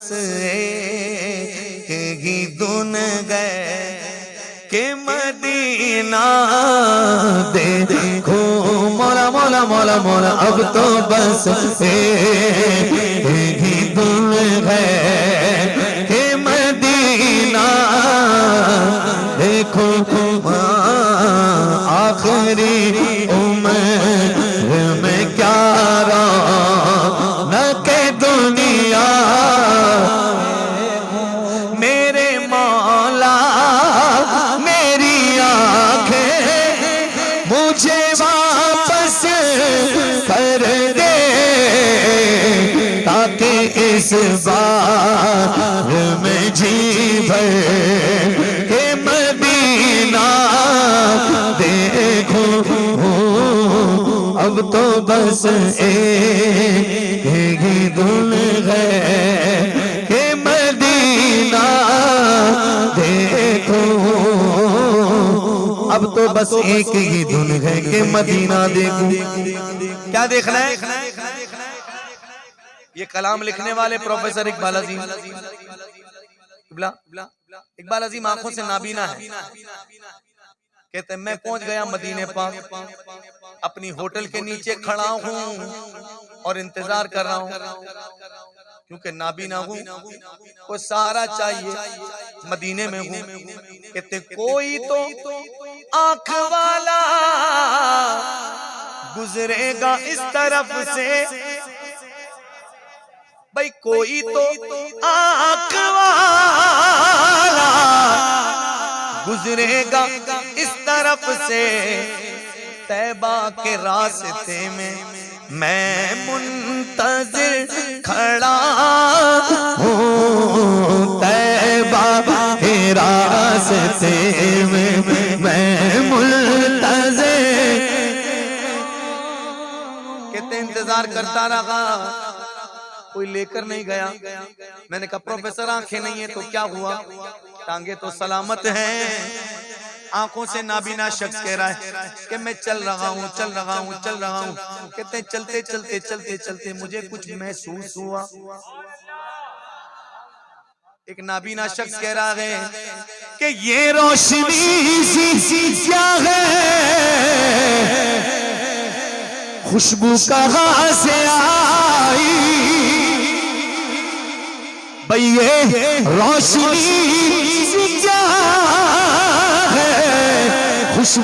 ही दुन गए के मदीना देखो मौला मौला मौला मौला अब तो बस ही दुन गए के मदीना देखो आखिरी उम्र में क्या रौनक दुनिया मेरे मौला मेरी आंखें मुझे वापस कर दे ताकि इस बार में जी भर के मदीना देखो अब तो बस एक ही धुन है के मदीना देखो अब तो बस एक ही धुन है के मदीना देखो। क्या देखना है? ये कलाम लिखने वाले प्रोफेसर इकबाल अजीम आंखों से नाबीना है। कहते मैं पहुंच गया मदीने पाक, अपनी होटल के नीचे खड़ा हूँ और इंतजार कर रहा हूँ क्योंकि नाबीना हूँ, को सहारा चाहिए, मदीने में हूँ। कहते कोई तो आंख वाला गुजरेगा इस तरफ से, भाई कोई तो आंख वाला गुजरेगा इस तरफ से, तैबा के रास्ते में मैं मुंतजिर खड़ा हूँ, तैबा के रास्ते में मैं मुंतजिर। कहते इंतजार करता रहा, कोई लेकर नहीं गया। मैंने कहा प्रोफेसर आंखें नहीं है तो क्या हुआ, टांगे तो सलामत हैं। आंखों से नाबीना शख्स कह रहा है कि मैं चल रहा हूँ चल रहा हूँ चल रहा हूँ। कहते चलते चलते चलते चलते मुझे कुछ महसूस हुआ। एक नाबीना शख्स कह रहा है कि ये रोशनी सी क्या है, खुशबू कहाँ से आई, भाई ये रोशनी क्या है, खुशबू